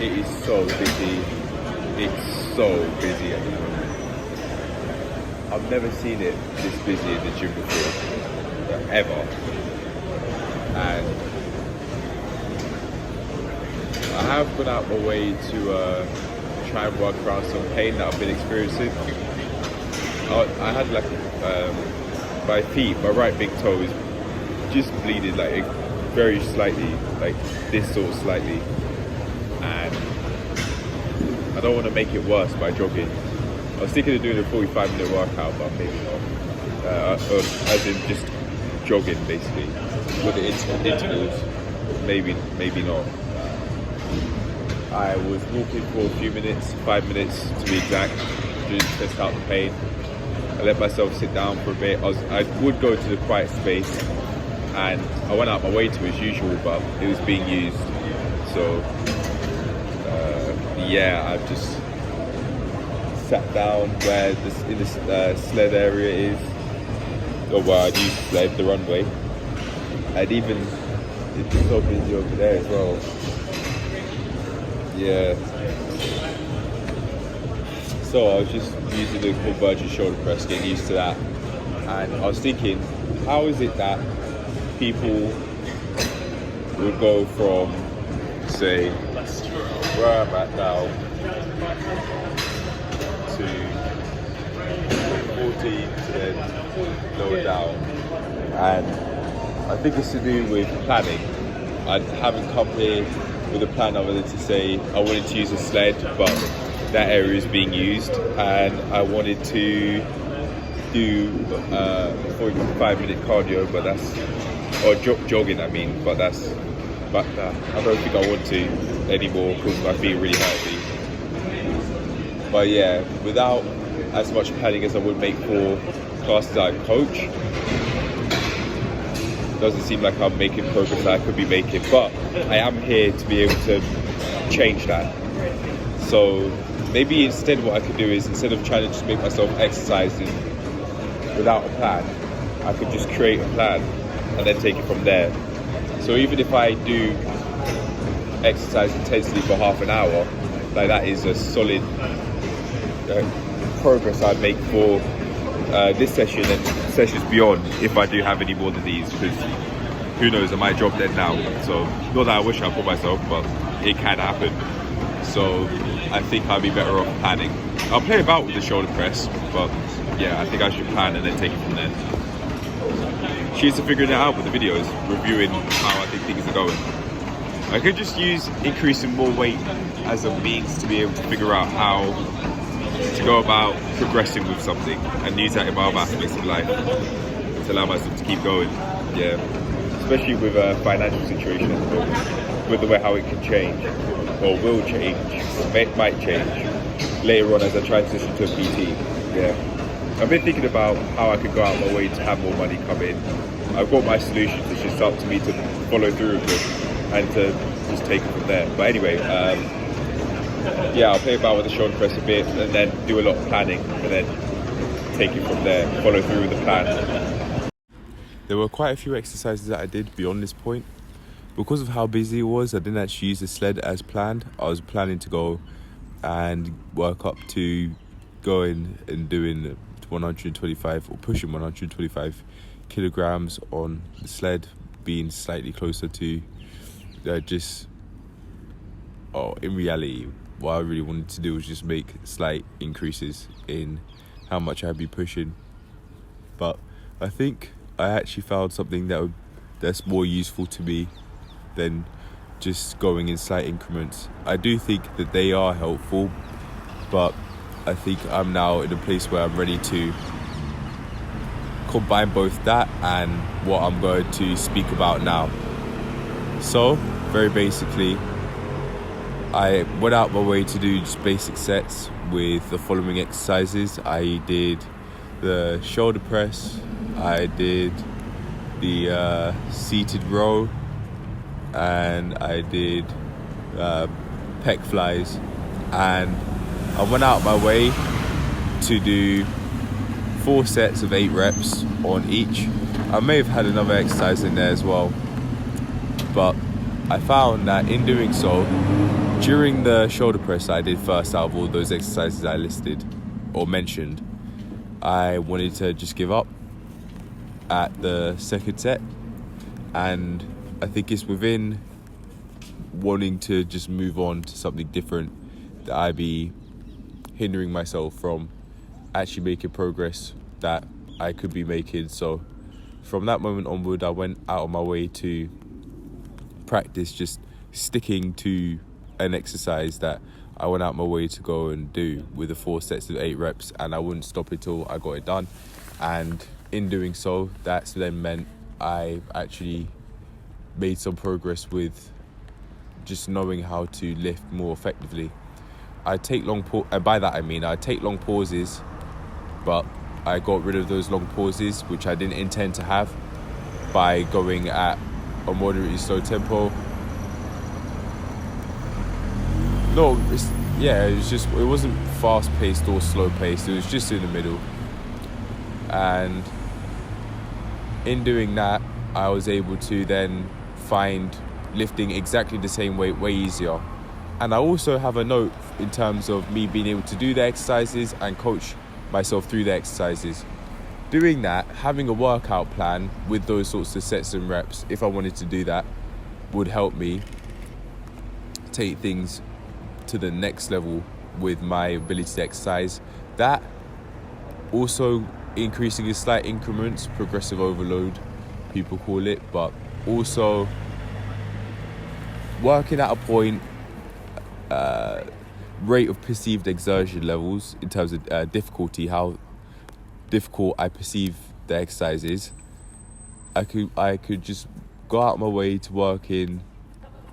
It is so busy. It's so busy at the moment. I've never seen it this busy in the gym before, ever. And I have gone out my way to try and work around some pain that I've been experiencing. I had like my feet, my right big toe is just bleeding like very slightly, like this sort of slightly, and I don't want to make it worse by jogging. I was thinking of doing a 45-minute workout, but maybe not. As in just jogging basically with the intervals. Maybe not. I was walking for a few minutes, 5 minutes to be exact, just to test out the pain. I let myself sit down for a bit. I would go to the quiet space, and I went out my way to as usual, but it was being used. So yeah, I've just sat down where in the sled area is, or where I'd use the sled, the runway. And even it's so busy over there as well. Yeah. So I was just using the convergent shoulder press, getting used to that. And I was thinking, how is it that people would go from, say, where I'm at now to 14 to then lower down? And I think it's to do with planning. I haven't come here with a plan other than to say I wanted to use a sled, but that area is being used, and I wanted to do 45-minute cardio, but jogging. I mean, but I don't think I want to anymore because my feet really hurt me. But yeah, without as much planning as I would make for classes I coach, doesn't seem like I'm making progress that I could be making, but I am here to be able to change that. So maybe instead what I could do is, instead of trying to just make myself exercising without a plan, I could just create a plan and then take it from there. So even if I do exercise intensely for half an hour, like that is a solid progress I'd make for this session and sessions beyond, if I do have any more than these, because who knows, I might drop dead now. So not that I wish I put myself, but it can happen. So I think I'd be better off planning. I'll play about with the shoulder press, but yeah, I think I should plan and then take it from there. She's figuring it out with the videos, reviewing how I think things are going. I could just use increasing more weight as a means to be able to figure out how to go about progressing with something and use that in my other aspects of life to allow myself to keep going. Yeah, especially with a financial situation at the moment, with the way how it can change, or will change, or might change later on as I transition to a PT. Yeah, I've been thinking about how I could go out my way to have more money come in. I've got my solutions. It's just up to me to follow through with them and to just take it from there. But anyway, yeah, I'll play about with the shoulder press a bit and then do a lot of planning and then take it from there, follow through with the plan. There were quite a few exercises that I did beyond this point. Because of how busy it was, I didn't actually use the sled as planned. I was planning to go and work up to going and doing 125 or pushing 125 kilograms on the sled, being slightly closer to in reality, what I really wanted to do was just make slight increases in how much I'd be pushing. But I think I actually found something that's more useful to me than just going in slight increments. I do think that they are helpful, but I think I'm now in a place where I'm ready to combine both that and what I'm going to speak about now. So, very basically, I went out my way to do just basic sets with the following exercises. I did the shoulder press, I did the seated row, and I did pec flies, and I went out my way to do 4 sets of 8 reps on each. I may have had another exercise in there as well, but I found that in doing so, during the shoulder press I did first out of all those exercises I listed or mentioned, I wanted to just give up at the second set, and I think it's within wanting to just move on to something different that I be hindering myself from actually making progress that I could be making. So from that moment onward, I went out of my way to practice just sticking to an exercise that I went out my way to go and do with the 4 sets of 8 reps, and I wouldn't stop until I got it done. And in doing so, that's then meant I actually made some progress with just knowing how to lift more effectively. I take and by that I mean I take long pauses, but I got rid of those long pauses which I didn't intend to have by going at a moderately slow tempo. It wasn't fast paced or slow paced, it was just in the middle. And in doing that, I was able to then find lifting exactly the same weight way easier. And I also have a note in terms of me being able to do the exercises and coach myself through the exercises. Doing that, having a workout plan with those sorts of sets and reps, if I wanted to do that, would help me take things to the next level with my ability to exercise. That also increasing in slight increments, progressive overload, people call it, but also working at a point, rate of perceived exertion levels in terms of difficulty, how difficult I perceive the exercise is. I could just go out my way to work in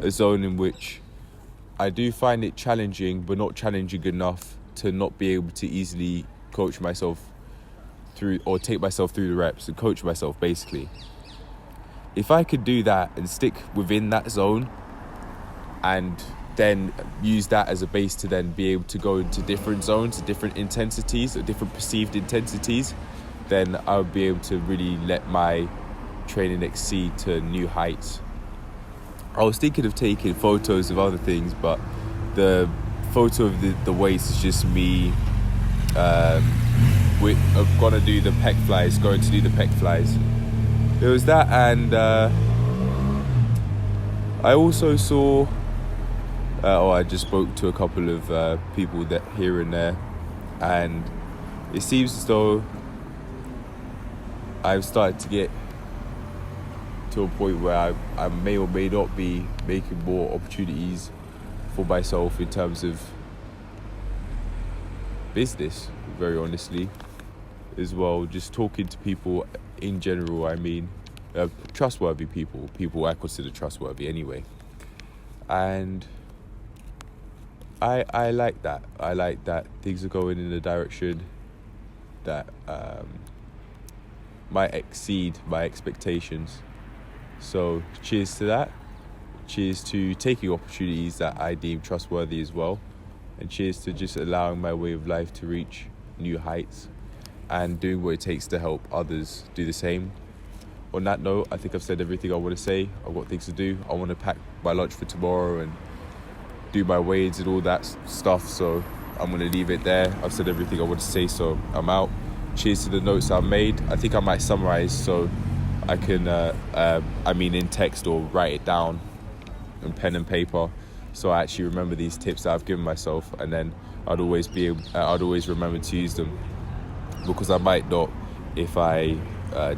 a zone in which I do find it challenging, but not challenging enough to not be able to easily coach myself through, or take myself through the reps and coach myself basically. If I could do that and stick within that zone and then use that as a base to then be able to go into different zones, different intensities, or different perceived intensities, then I would be able to really let my training exceed to new heights. I was thinking of taking photos of other things, but the photo of the weights is just me I'm going to do the pec flies. There was that, and I also saw I just spoke to a couple of people that here and there, and it seems as though I've started to get to a point where I may or may not be making more opportunities for myself in terms of business, very honestly, as well. Just talking to people in general, I mean, trustworthy people I consider trustworthy anyway. And I like that. I like that things are going in a direction that might exceed my expectations. So cheers to that. Cheers to taking opportunities that I deem trustworthy as well. And cheers to just allowing my way of life to reach new heights and doing what it takes to help others do the same. On that note, I think I've said everything I want to say. I've got things to do. I want to pack my lunch for tomorrow and do my weights and all that stuff. So I'm going to leave it there. I've said everything I want to say, so I'm out. Cheers to the notes I've made. I think I might summarize so I can, in text or write it down on pen and paper, so I actually remember these tips that I've given myself, and then I'd always remember to use them, because I might not if I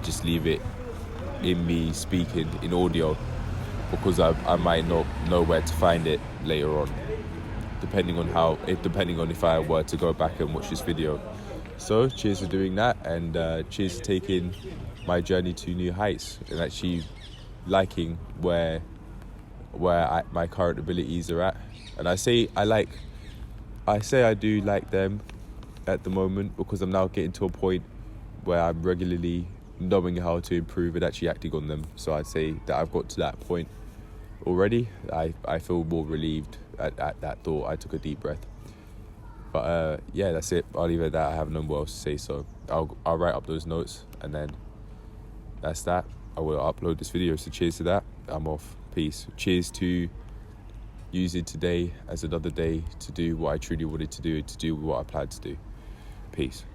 just leave it in me speaking in audio, because I might not know where to find it later on, depending on if I were to go back and watch this video. So cheers for doing that, and cheers for taking my journey to new heights and actually liking where my current abilities are at. And I say I do like them at the moment, because I'm now getting to a point where I'm regularly knowing how to improve and actually acting on them. So I'd say that I've got to that point already. I feel more relieved at that thought. I took a deep breath. But that's it. I'll leave it at that. I have no more else to say, so I'll write up those notes, and then that's that. I will upload this video, so cheers to that. I'm off. Peace. peace. Cheers to using today as another day to do what I truly wanted to do and to do what I planned to do. Peace.